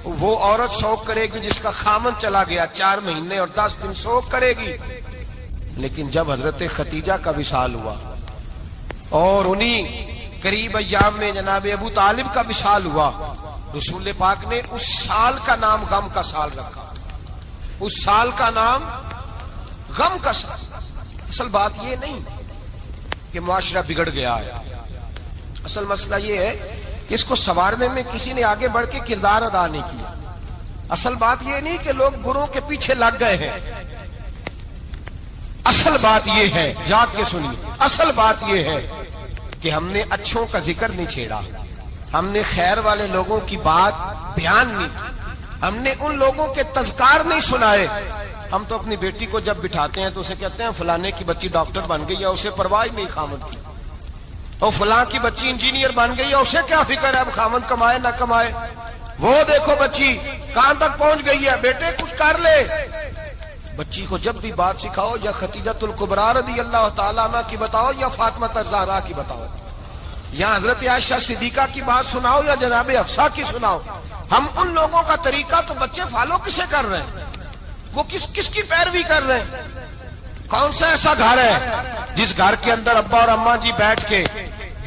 وہ عورت سوگ کرے گی جس کا خامن چلا گیا، 4 مہینے اور 10 دن سوگ کرے گی۔ لیکن جب حضرت ختیجہ کا وصال ہوا اور انہی قریب ایام میں جناب ابو طالب کا وصال ہوا، رسول پاک نے اس سال کا نام غم کا سال رکھا، اس سال کا نام غم کا سال۔ اصل بات یہ نہیں کہ معاشرہ بگڑ گیا ہے، اصل مسئلہ یہ ہے کہ اس کو سنوارنے میں کسی نے آگے بڑھ کے کردار ادا نہیں کیا۔ اصل بات یہ نہیں کہ لوگ بروں کے پیچھے لگ گئے ہیں، اصل بات یہ ہے، جاگ کے سنیے، اصل بات یہ ہے کہ ہم نے اچھوں کا ذکر نہیں چھیڑا، ہم نے خیر والے لوگوں کی بات بیان نہیں کی، ہم نے ان لوگوں کے تذکار نہیں سنائے۔ ہم تو اپنی بیٹی کو جب بٹھاتے ہیں تو اسے کہتے ہیں فلانے کی بچی ڈاکٹر بن گئی ہے، اسے پرواہ نہیں خامد کی، اور فلاں کی بچی انجینئر بن گئی ہے، اسے کیا فکر ہے اب خامد کمائے نہ کمائے، وہ دیکھو بچی کہاں تک پہنچ گئی ہے، بیٹے کچھ کر لے۔ بچی کو جب بھی بات سکھاؤ یا خدیجہ الکبریٰ رضی اللہ تعالیٰ عنہ کی بتاؤ یا فاطمہ الزہرا کی بتاؤ، یا حضرت عائشہ صدیقہ کی بات سناؤ یا جناب حفصہ کی سناؤ۔ ہم ان لوگوں کا طریقہ تو بچے فالو کسے کر رہے ہیں، وہ کس کی پیروی کر رہے ہیں؟ کون سا ایسا گھر ہے جس گھر کے اندر ابا اور اماں جی بیٹھ کے،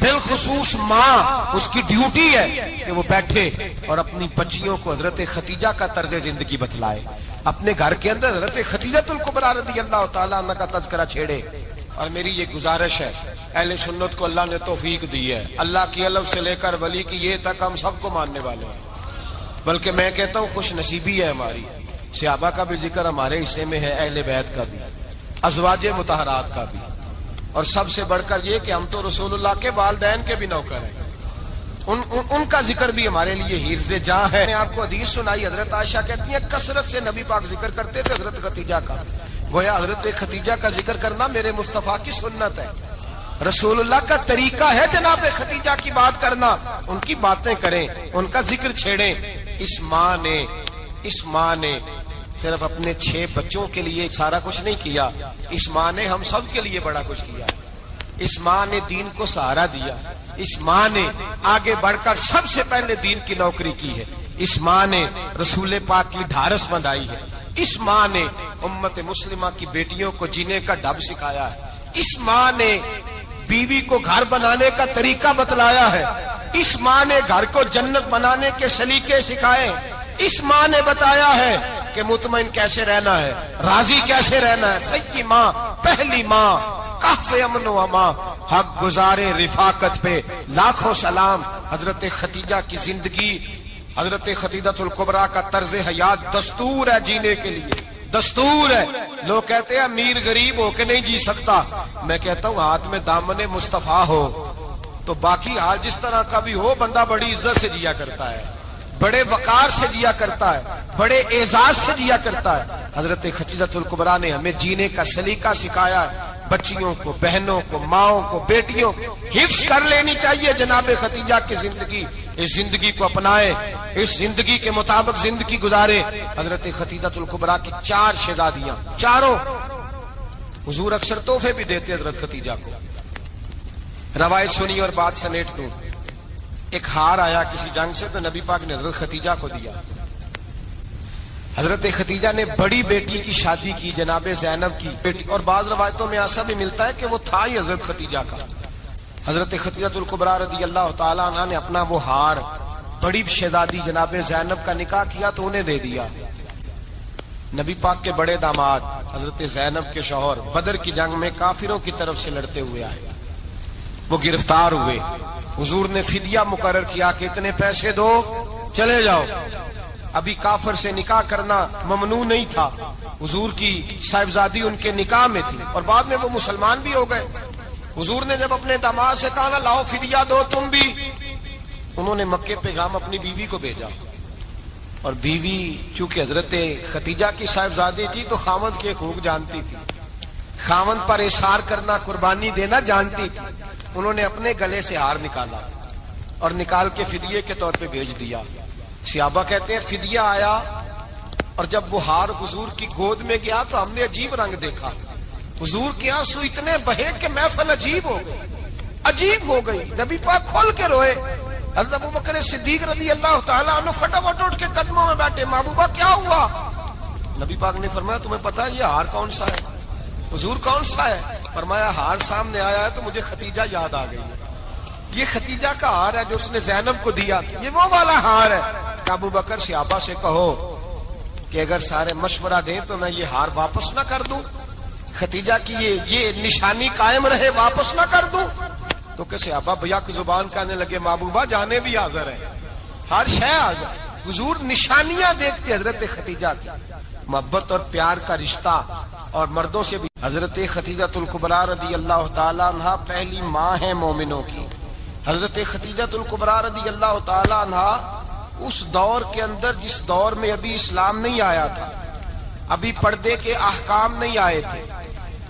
بالخصوص ماں اس کی ڈیوٹی ہے کہ وہ بیٹھے اور اپنی بچیوں کو حضرت ختیجہ کا طرز زندگی بتلائے، اپنے گھر کے اندر حضرت خدیجہ الکبریٰ رضی اللہ تعالیٰ عنہ کا تذکرہ چھیڑے۔ اور میری یہ گزارش ہے، اہل سنت کو اللہ نے توفیق دی ہے، اللہ کی الف سے لے کر ولی کی یہ تک ہم سب کو ماننے والے ہیں، بلکہ میں کہتا ہوں خوش نصیبی ہے ہماری، صحابہ کا بھی ذکر ہمارے حصے میں ہے، اہل بیت کا بھی، ازواج مطہرات کا بھی، اور سب سے بڑھ کر یہ کہ ہم تو رسول اللہ کے والدین کے بھی نوکر ہیں، ان کا ذکر بھی ہمارے لیے حرز جاں ہے۔ میں نے آپ کو حدیث سنائی، حضرت عائشہ کہتی ہیں کثرت سے نبی پاک ذکر کرتے تھے حضرت ختیجہ کا، گویا حضرت ختیجہ کا ذکر کرنا میرے مصطفیٰ کی سنت ہے، رسول اللہ کا طریقہ ہے جناب ختیجہ کی بات کرنا، ان کی باتیں کریں، ان کا ذکر چھیڑیں۔ اس ماں نے صرف اپنے 6 بچوں کے لیے سارا کچھ نہیں کیا، اس ماں نے ہم سب کے لیے بڑا کچھ کیا، اس ماں نے دین کو سہارا دیا، اس ماں نے آگے بڑھ کر سب سے پہلے دین کی نوکری کی ہے، اس ماں نے رسول پاک کی ڈھارس بندھائی ہے، اس ماں نے امت مسلمہ کی بیٹیوں کو جینے کا ڈھب سکھایا ہے، اس ماں نے بیوی کو گھر بنانے کا طریقہ بتلایا ہے، اس ماں نے گھر کو جنت بنانے کے سلیقے سکھائے، اس ماں نے بتایا ہے کہ مطمئن کیسے رہنا ہے، راضی کیسے رہنا ہے۔ سچی ماں، پہلی ماں، کہف امن و امان، حق گزارے رفاقت پہ لاکھوں سلام۔ حضرت ختیجہ کی زندگی، حضرت خدیجہ الکبریٰ کا طرز حیات دستور ہے جینے کے لیے، دستور ہے۔ لوگ کہتے ہیں امیر غریب ہو کے نہیں جی سکتا، میں کہتا ہوں ہاتھ میں دامن مصطفیٰ ہو تو باقی حال جس طرح کا بھی ہو بندہ بڑی عزت سے جیا کرتا ہے، بڑے وقار سے جیا کرتا ہے، بڑے اعزاز سے جیا کرتا ہے۔ حضرت خدیجہ الکبریٰ نے ہمیں جینے کا سلیقہ سکھایا ہے، بچیوں کو، بہنوں کو، ماؤں کو، بیٹیوں کو حفظ کر لینی چاہیے جناب خدیجہ کی زندگی، اس زندگی کو اپنائے، اس زندگی کے مطابق زندگی گزارے۔ حضرت خدیجہ الکبریٰ کی 4 شہزادیاں، چاروں حضور اکثر تحفے بھی دیتے حضرت خدیجہ کو۔ روایت سنی اور بات سمیٹ دوں، ایک ہار آیا کسی جنگ سے تو نبی پاک نے حضرت خدیجہ کو دیا۔ حضرت خدیجہ نے بڑی بیٹی کی شادی کی، جناب زینب کی بیٹی، اور بعض روایتوں میں ایسا بھی ملتا ہے کہ وہ تھا ہی حضرت خدیجہ کا۔ حضرت خدیجہ الکبریٰ رضی اللہ تعالیٰ عنہ نے اپنا وہ ہار بڑی شہزادی جناب زینب کا نکاح کیا تو انہیں دے دیا۔ نبی پاک کے بڑے داماد حضرت زینب کے شوہر بدر کی جنگ میں کافروں کی طرف سے لڑتے ہوئے آئے، وہ گرفتار ہوئے، حضور نے فدیہ مقرر کیا کہ اتنے پیسے دو چلے جاؤ۔ ابھی کافر سے نکاح کرنا ممنوع نہیں تھا، حضور کی صاحبزادی ان کے نکاح میں تھی اور بعد میں وہ مسلمان بھی ہو گئے۔ حضور نے جب اپنے داماد سے کہا نا لاؤ فدیہ دو تم بھی، انہوں نے مکے پیغام اپنی بیوی کو بھیجا، اور بیوی چونکہ حضرت خدیجہ کی صاحبزادی تھی تو خاوند کے حقوق جانتی تھی، خاوند پر اثار کرنا قربانی دینا جانتی تھی۔ انہوں نے اپنے گلے سے ہار نکالا اور نکال کے فدیے کے طور پہ بھیج دیا۔ صحابہ کہتے ہیں فدیہ آیا اور جب وہ ہار حضور کی گود میں گیا تو ہم نے عجیب رنگ دیکھا، حضور کے آنسو اتنے بہے کہ محفل عجیب ہو گئی، نبی پاک کھول کے روئے۔ حضرت ابوبکر صدیق رضی اللہ تعالیٰ عنہ فٹافٹ اٹھ کے قدموں میں بیٹھے، محبوبہ کیا ہوا؟ نبی پاک نے فرمایا تمہیں پتا ہے یہ ہار کون سا ہے؟ حضور کون سا ہے؟ فرمایا ہار سامنے آیا ہے تو مجھے ختیجہ یاد آ گئی ہے، یہ ختیجہ کا ہار ہے جو اس نے زینب کو دیا، یہ وہ والا ہار ہے۔ ابو بکر صحابہ سے کہو کہ اگر سارے مشورہ دیں تو میں یہ ہار واپس نہ کر دوں، ختیجہ کی یہ نشانی قائم رہے واپس نہ کر دوں؟ تو کہ صحابہ بھیا کی زبان کہنے لگے محبوبہ جانے بھی حاضر ہے، ہر شے حاضر۔ حضور نشانیاں دیکھتے حضرت ختیجہ کی، محبت اور پیار کا رشتہ، اور مردوں سے بھی۔ حضرت ختیجۃ الکبریٰ رضی اللہ تعالیٰ عنہ پہلی ماں ہے مومنوں کی۔ حضرت ختیجۃ الکبریٰ رضی اللہ تعالیٰ عنہ اس دور کے اندر جس دور میں ابھی اسلام نہیں آیا تھا، ابھی پردے کے احکام نہیں آئے تھے،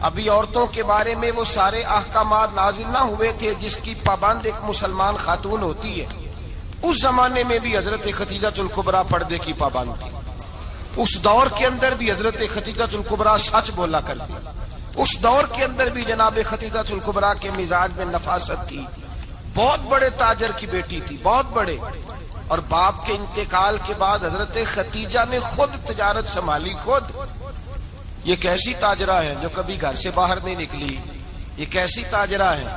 ابھی عورتوں کے بارے میں وہ سارے احکامات نازل نہ ہوئے تھے جس کی پابند ایک مسلمان خاتون ہوتی ہے، اس زمانے میں بھی حضرت ختیجۃ الکبریٰ پردے کی پابند تھی۔ اس دور کے اندر بھی حضرت ختیجۃ الکبریٰ سچ بولا کرتی، اس دور کے اندر بھی جناب ختیجۃ الکبریٰ کے مزاج میں نفاست تھی، بہت بڑے تاجر کی بیٹی تھی، بہت بڑے، اور باپ کے انتقال کے بعد حضرت ختیجہ نے خود تجارت سنبھالی، خود۔ یہ کیسی تاجرہ ہے جو کبھی گھر سے باہر نہیں نکلی، یہ کیسی تاجرہ ہے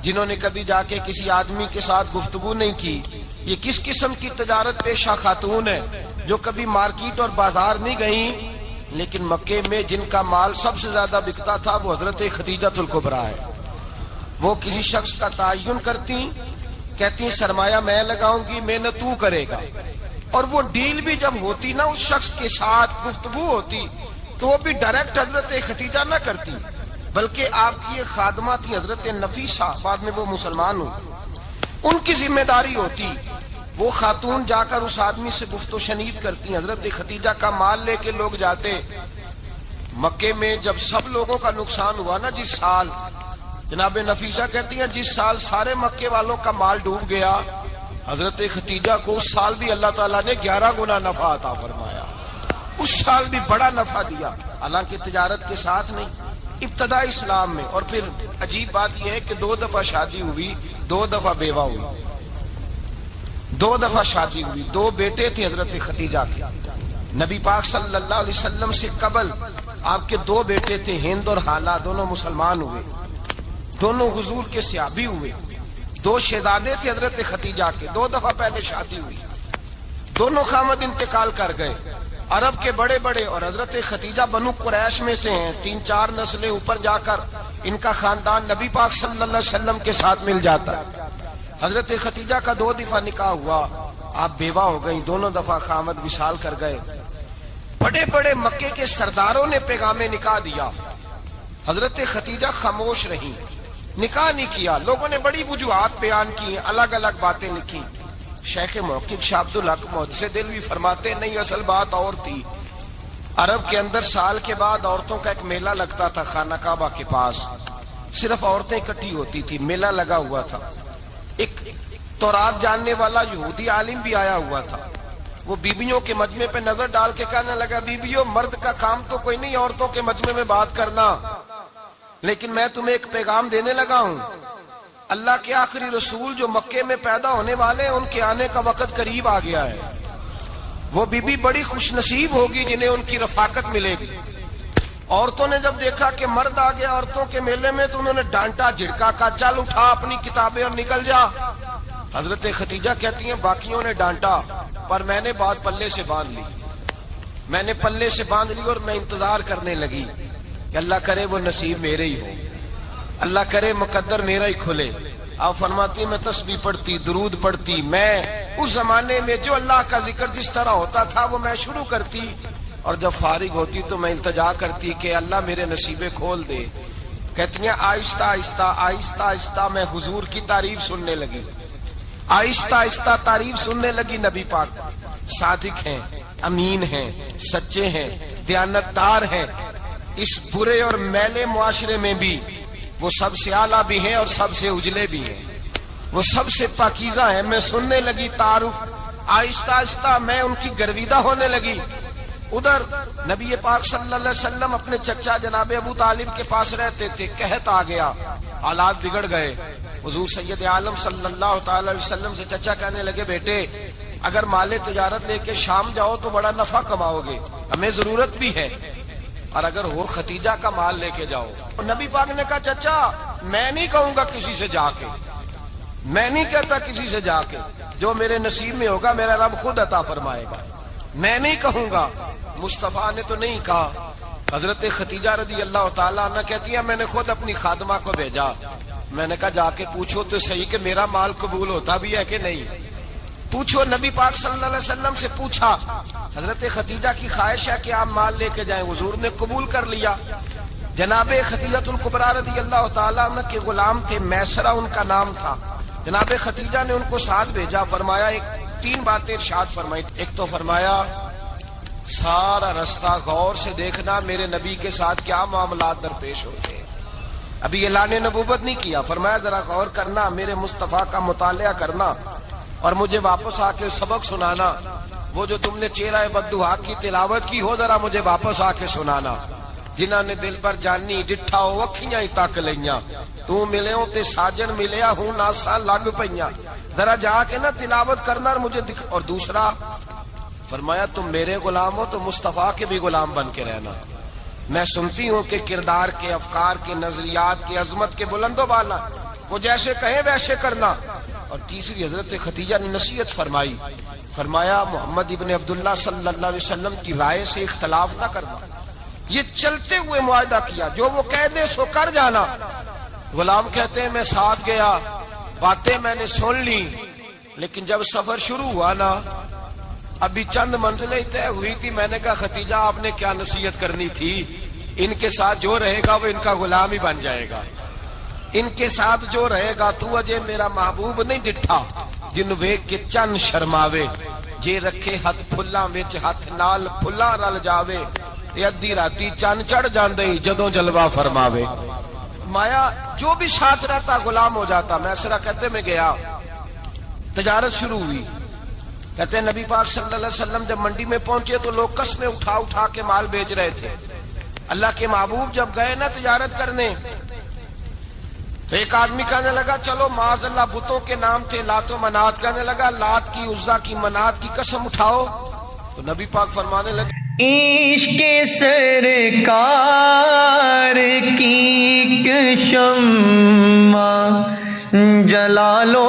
جنہوں نے کبھی جا کے کسی آدمی کے ساتھ گفتگو نہیں کی، یہ کس قسم کی تجارت پیشہ خاتون ہے جو کبھی مارکیٹ اور بازار نہیں گئیں، لیکن مکے میں جن کا مال سب سے زیادہ بکتا تھا وہ حضرت ختیجۃ الکبریٰ ہے۔ وہ کسی شخص کا تعین کرتی، کہتی سرمایہ میں لگاؤں گی، محنت تو کرے گا، اور وہ ڈیل بھی جب ہوتی نا اس شخص کے ساتھ گفتگو ہوتی تو وہ بھی ڈائریکٹ حضرت ختیجہ نہ کرتی، بلکہ آپ کی ایک خادمہ تھی حضرت نفیسہ، بعد میں وہ مسلمان ہوئی، ان کی ذمہ داری ہوتی، وہ خاتون جا کر اس آدمی سے گفت و شنید کرتی۔ حضرت ختیجہ کا مال لے کے لوگ جاتے مکے میں، جب سب لوگوں کا نقصان ہوا نا جس سال، جناب نفیسہ کہتی ہیں جس سال سارے مکے والوں کا مال ڈوب گیا، حضرت ختیجہ کو اس سال بھی اللہ تعالیٰ نے 11 گنا نفع عطا فرمایا، اس سال بھی بڑا نفع دیا، حالانکہ تجارت کے ساتھ نہیں، ابتدا اسلام میں۔ اور پھر عجیب بات یہ ہے کہ 2 دفعہ شادی ہوئی، 2 دفعہ بیوہ ہوئی، 2 دفعہ شادی ہوئی، 2 بیٹے تھے حضرت ختیجہ کے۔ نبی پاک صلی اللہ علیہ وسلم سے قبل آپ کے 2 بیٹے تھے، ہند اور حالہ، دونوں مسلمان ہوئے، دونوں حضور کے صحابی ہوئے۔ 2 شہزادے تھے حضرت ختیجہ کے، 2 دفعہ پہلے شادی ہوئی، دونوں خامد انتقال کر گئے، عرب کے بڑے بڑے، اور حضرت ختیجہ بنو قریش میں سے ہیں، 3-4 نسلیں اوپر جا کر ان کا خاندان نبی پاک صلی اللہ علیہ وسلم کے ساتھ مل جاتا ہے۔ حضرت ختیجہ کا 2 دفعہ نکاح ہوا، آپ بیوہ ہو گئی، دونوں دفعہ خامد وصال کر گئے۔ بڑے بڑے مکے کے سرداروں نے پیغام نکاح دیا، حضرت ختیجہ خاموش رہی، نکاح نہیں کیا۔ لوگوں نے بڑی وجوہات بیان کی، الگ الگ باتیں لکھی۔ شیخ محقق شاہ عبدالحق محدث دہلوی فرماتے نہیں، اصل بات اور تھی۔ عرب کے اندر سال کے بعد عورتوں کا ایک میلہ لگتا تھا خانہ کعبہ کے پاس، صرف عورتیں اکٹھی ہوتی تھی، میلہ لگا ہوا تھا۔ ایک تورات جاننے والا یہودی عالم بھی آیا ہوا تھا، وہ بیویوں کے مجمع پہ نظر ڈال کے کہنے لگا بیویوں، مرد کا کام تو کوئی نہیں عورتوں کے مجمع میں بات کرنا، لیکن میں تمہیں ایک پیغام دینے لگا ہوں، اللہ کے آخری رسول جو مکے میں پیدا ہونے والے ہیں ان کے آنے کا وقت قریب آ گیا ہے۔ وہ بیوی بڑی خوش نصیب ہوگی جنہیں ان کی رفاقت ملے گی۔ عورتوں نے جب دیکھا کہ مرد آ گیا عورتوں کے میلے میں تو انہوں نے ڈانٹا جھڑکا، کہا چل اٹھا اپنی کتابیں اور نکل جا۔ حضرت ختیجہ کہتی ہیں باقیوں نے ڈانٹا پر میں نے بات پلے سے باندھ لی، میں نے پلے سے باندھ لی اور میں انتظار کرنے لگی کہ اللہ کرے وہ نصیب میرے ہی ہو، اللہ کرے مقدر میرا ہی کھلے۔ آپ فرماتی میں تسبیح پڑھتی، درود پڑھتی، میں اس زمانے میں جو اللہ کا ذکر جس طرح ہوتا تھا وہ میں شروع کرتی، اور جب فارغ ہوتی تو میں التجا کرتی کہ اللہ میرے نصیبے کھول دے۔ کہتی ہیں آہستہ آہستہ آہستہ آہستہ میں حضور کی تعریف سننے لگی، آہستہ آہستہ تعریف سننے لگی۔ نبی پاک صادق ہیں، امین ہیں، سچے ہیں، دیانتدار ہیں، اس برے اور میلے معاشرے میں بھی وہ سب سے اعلیٰ بھی ہیں اور سب سے اجلے بھی ہیں، وہ سب سے پاکیزہ ہیں۔ میں سننے لگی تعارف، آہستہ آہستہ میں ان کی گرویدہ ہونے لگی۔ ادھر نبی پاک صلی اللہ علیہ وسلم اپنے چچا جناب ابو طالب کے پاس رہتے تھے، قحط آ گیا، حالات بگڑ گئے۔ حضور سید عالم صلی اللہ تعالی علیہ وسلم سے چچا کہنے لگے بیٹے اگر مال تجارت لے کے شام جاؤ تو بڑا نفع کماؤ گے، ہمیں ضرورت بھی ہے، اور اگر ہو ختیجہ کا مال لے کے جاؤ۔ نبی پاک نے کہا چچا میں نہیں کہوں گا کسی سے جا کے، میں نہیں کہتا کسی سے جا کے، جو میرے نصیب میں ہوگا میرا رب خود عطا فرمائے گا، میں نہیں کہوں گا۔ مصطفیٰ نے تو نہیں کہا۔ حضرت ختیجہ رضی اللہ تعالیٰ عنہ کہتی ہے میں نے خود اپنی خادمہ کو بھیجا، میں نے کہا جا کے پوچھو تو صحیح کہ میرا مال قبول ہوتا بھی ہے کہ نہیں، پوچھو۔ نبی پاک صلی اللہ علیہ وسلم سے پوچھا، حضرت ختیجہ کی خواہش ہے کہ آپ مال لے کے جائیں، حضور نے قبول کر لیا۔ جناب ختیجہ الکبریٰ رضی اللہ تعالیٰ عنہ کے غلام تھے، میسرہ ان کا نام تھا۔ جناب ختیجہ نے ان کو ساتھ بھیجا، فرمایا تین باتیں ارشاد فرمائی۔ ایک تو فرمایا سارا رستہ غور سے دیکھنا میرے نبی کے ساتھ کیا معاملات درپیش ہوتے ہیں، ابھی اعلان نبوت نہیں کیا، فرمایا ذرا غور کرنا، میرے مصطفیٰ کا مطالعہ کرنا اور مجھے واپس آ کے سبق سنانا، وہ جو تم نے چہرہ بددعا کی تلاوت کی ہو ذرا مجھے واپس آ کے سنانا۔ جنہاں نے دل پر جانی ڈٹھا ہو اکھیاں ہی تک لیاں، تو ملے ہوں تے ساجن ملیا ہوں ناساں لگ پئیاں، ذرا جا کے نا تلاوت کرنا اور مجھے دکھ۔ اور دوسرا فرمایا تم میرے غلام ہو تو مصطفیٰ کے بھی غلام بن کے رہنا، میں سنتی ہوں کہ کردار کے، افکار کے، نظریات کے، عظمت کے بلند و بالا، وہ جیسے کہیں ویسے کرنا۔ اور تیسری حضرت ختیجہ نے نصیحت فرمائی، فرمایا محمد ابن عبداللہ صلی اللہ علیہ وسلم کی رائے سے اختلاف نہ کرنا، یہ چلتے ہوئے معاہدہ کیا، جو وہ کہہ دے سو کر جانا۔ غلام کہتے ہیں میں ساتھ گیا، باتیں میں نے سن لی، لیکن جب سفر شروع ہوا نا ابھی چند منزلیں طے ہوئی تھی، میں نے کہا ختیجہ آپ نے کیا نصیحت کرنی تھی، ان کے ساتھ جو رہے گا وہ ان کا غلام ہی بن جائے گا، ان کے ساتھ جو رہے گا تو اجے میرا محبوب نہیں ڈٹھا جن ویکھ کے چن شرماوے، جے رکھے ہاتھ پھلاں وچ ہاتھ نال پھلاں رل جاوے، تے ادھی راتی چن چڑھ جاندے جدوں جلوہ فرماوے۔ مایا جو بھی ساتھ رہتا غلام ہو جاتا۔ میسرہ کہتے میں گیا، تجارت شروع ہوئی، کہتے ہیں نبی پاک صلی اللہ علیہ وسلم جب منڈی میں پہنچے تو لوگ قسمیں اٹھا اٹھا کے مال بیچ رہے تھے۔ اللہ کے محبوب جب گئے نا تجارت کرنے تو ایک آدمی کہنے لگا چلو معاذ اللہ بتوں کے نام تھے لات و منات، کہنے لگا لات کی عزا کی منات کی قسم اٹھاؤ، تو نبی پاک فرمانے لگے عشق سرکار کی شمع جلا لو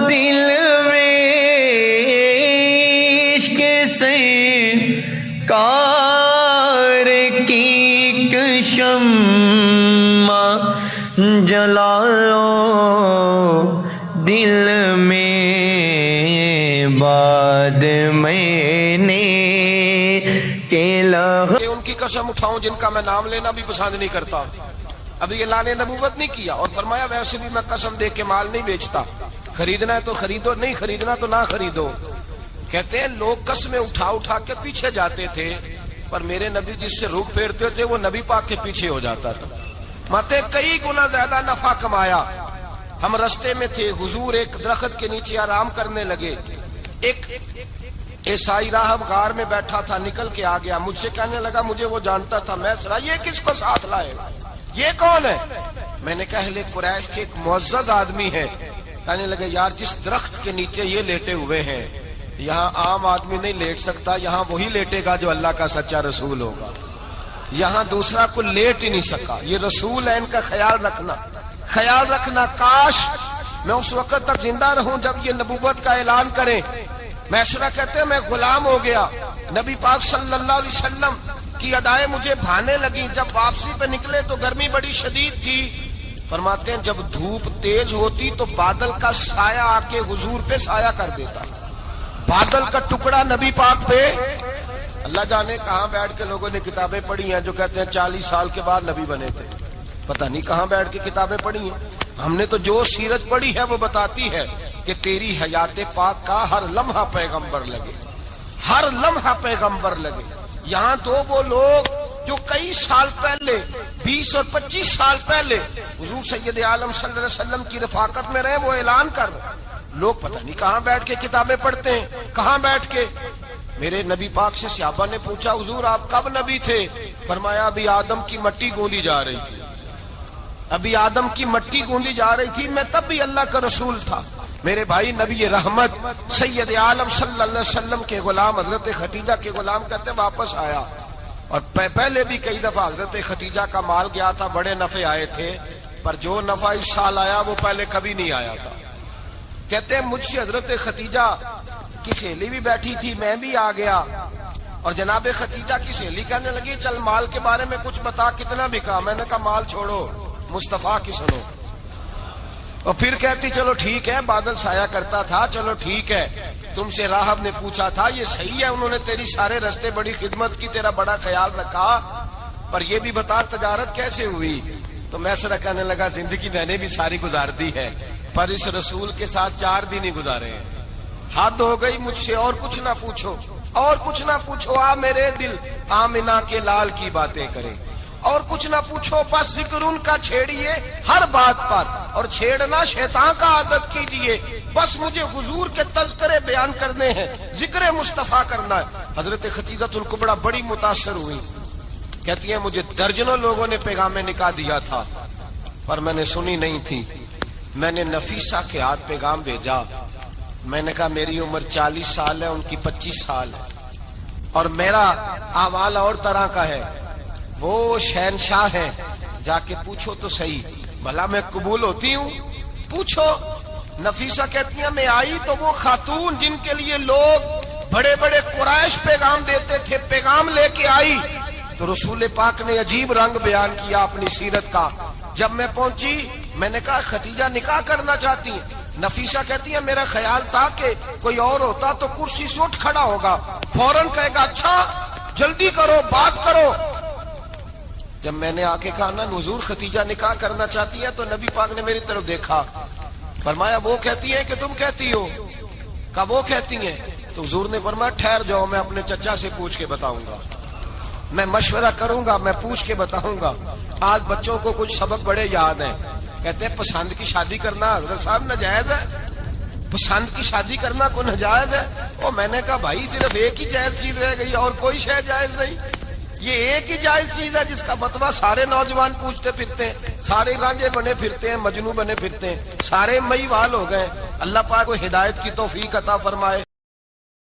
دل میں، عشق سرکار کی شمع جلا لو دل میں، بعد میں نے ان کی قسم اٹھاؤں جن کا میں نام لینا بھی پسند نہیں کرتا، ابھی اعلان نبوت نہیں کیا، اور فرمایا ویسے بھی میں قسم دے کے مال نہیں بیچتا، خریدنا ہے تو خریدو، نہیں خریدنا تو نہ خریدو۔ کہتے ہیں لوگ قسمیں اٹھا اٹھا کے پیچھے جاتے تھے، پر میرے نبی جس سے رخ پھیرتے تھے وہ نبی پاک کے پیچھے ہو جاتا تھا۔ ماتے کئی گنا زیادہ نفع کمایا۔ ہم رستے میں تھے، حضور ایک درخت کے نیچے آرام کرنے لگے، ایک عیسائی راہب غار میں بیٹھا تھا، نکل کے آ گیا، مجھ سے کہنے لگا مجھے وہ جانتا تھا، میں سرا یہ کس کو ساتھ لائے، یہ کون ہے؟ میں نے کہا اہل قریش کے ایک معزز آدمی ہے۔ کہنے لگے یار جس درخت کے نیچے یہ لیٹے ہوئے ہیں یہاں عام آدمی نہیں لیٹ سکتا، یہاں وہی لیٹے گا جو اللہ کا سچا رسول ہوگا، یہاں دوسرا کوئی لیٹ ہی نہیں سکا، یہ رسول ہے، ان کا خیال رکھنا، خیال رکھنا۔ کاش میں اس وقت تک زندہ رہوں جب یہ نبوت کا اعلان کریں، میسرہ کہتے ہیں میں غلام ہو گیا، نبی پاک صلی اللہ علیہ وسلم کی ادائیں مجھے بھانے لگی، جب واپسی پہ نکلے تو گرمی بڑی شدید تھی، فرماتے ہیں جب دھوپ تیز ہوتی تو بادل کا سایہ آ کے حضور پہ سایہ کر دیتا، بادل کا ٹکڑا نبی پاک پہ، اللہ جانے کہاں بیٹھ کے لوگوں نے کتابیں پڑھی ہیں جو کہتے ہیں 40 سال کے بعد نبی بنے تھے، پتہ نہیں کہاں بیٹھ کے کتابیں پڑھی ہیں، ہم نے تو جو سیرت پڑھی ہے وہ بتاتی ہے کہ تیری حیات پاک کا ہر لمحہ پیغمبر لگے، ہر لمحہ پیغمبر لگے۔ یہاں تو وہ لوگ جو کئی سال پہلے 20 اور 25 سال پہلے حضور سید عالم صلی اللہ علیہ وسلم کی رفاقت میں رہے وہ اعلان کر رہے، لوگ پتہ نہیں کہاں بیٹھ کے کتابیں پڑھتے ہیں، کہاں بیٹھ کے۔ میرے نبی پاک سے صحابہ نے پوچھا حضور آپ کب نبی تھے؟ فرمایا ابھی آدم کی مٹی گوندی جا رہی تھی، ابھی آدم کی مٹی گوندی جا رہی تھی، میں تب بھی اللہ کا رسول تھا۔ میرے بھائی نبی رحمت سید عالم صلی اللہ علیہ وسلم کے غلام حضرت ختیجہ کے غلام کہتے ہیں واپس آیا، اور پہلے بھی کئی دفعہ حضرت ختیجہ کا مال گیا تھا، بڑے نفع آئے تھے، پر جو نفع اس سال آیا وہ پہلے کبھی نہیں آیا تھا۔ کہتے ہیں مجھ سے حضرت ختیجہ کی سہیلی بھی بیٹھی تھی، میں بھی آ گیا، اور جناب ختیجہ کی سہیلی کہنے لگی چل مال کے بارے میں کچھ بتا کتنا بکا، میں نے کہا مال چھوڑو مصطفیٰ کی سنو، اور پھر کہتی چلو ٹھیک ہے بادل سایہ کرتا تھا، چلو ٹھیک ہے، تم سے راہب نے پوچھا تھا یہ صحیح ہے انہوں نے تیری سارے رستے بڑی خدمت کی، تیرا بڑا خیال رکھا، پر یہ بھی بتا تجارت کیسے ہوئی؟ تو میں سر کہنے لگا زندگی میں نے بھی ساری گزار دی ہے، پر اس رسول کے ساتھ 4 دن ہی گزارے ہیں، حد ہو گئی مجھ سے، اور کچھ نہ پوچھو، اور کچھ نہ پوچھو، آ میرے دل آمنہ کے لال کی باتیں کرے، اور کچھ نہ پوچھو، بس ذکر ان کا چھیڑیے ہر بات پر، اور چھیڑنا شیطان کا عادت کیجئے، بس مجھے حضور کے تذکرے بیان کرنے ہیں، ذکر مصطفیٰ کرنا ہے۔ حضرت ختیجۃ الکبریٰ بڑی متاثر ہوئی، کہتی ہیں مجھے درجنوں لوگوں نے پیغام نکاح دیا تھا پر میں نے سنی نہیں تھی، میں نے نفیسہ کے ہاتھ پیغام بھیجا، میں نے کہا میری عمر 40 سال ہے ان کی 25 سال ہے، اور میرا اعمال اور طرح کا ہے، وہ شہنشاہ ہے، جا کے پوچھو تو صحیح بھلا میں قبول ہوتی ہوں، پوچھو۔ نفیسہ کہتی ہیں میں آئی تو وہ خاتون جن کے لیے لوگ بڑے بڑے قریش پیغام دیتے تھے پیغام لے کے آئی، تو رسول پاک نے عجیب رنگ بیان کیا اپنی سیرت کا۔ جب میں پہنچی میں نے کہا ختیجہ نکاح کرنا چاہتی ہیں؟ نفیسہ کہتی ہے میرا خیال تھا کہ کوئی اور ہوتا تو کرسی سے اٹھ کھڑا ہوگا، فوراً کہے گا اچھا جلدی کرو بات کرو۔ جب میں نے آ کے کہا نا حضور ختیجہ نکاح کرنا چاہتی ہے تو نبی پاک نے میری طرف دیکھا، فرمایا وہ کہتی ہے کہ تم کہتی ہو؟ کہا وہ کہتی ہیں، تو حضور نے فرمایا ٹھہر جاؤ میں اپنے چچا سے پوچھ کے بتاؤں گا، میں مشورہ کروں گا، میں پوچھ کے بتاؤں گا۔ آج بچوں کو کچھ سبق بڑے یاد ہیں، کہتے ہیں پسند کی شادی کرنا حضرت صاحب ناجائز ہے، پسند کی شادی کرنا کوئی ناجائز ہے؟ اور میں نے کہا بھائی صرف ایک ہی جائز چیز رہ گئی اور کوئی شے جائز نہیں، یہ ایک ہی جائز چیز ہے جس کا فتویٰ سارے نوجوان پوچھتے پھرتے ہیں، سارے رانجے بنے پھرتے ہیں، مجنوں بنے پھرتے ہیں، سارے مئی وال ہو گئے۔ اللہ پاک کو ہدایت کی توفیق عطا فرمائے۔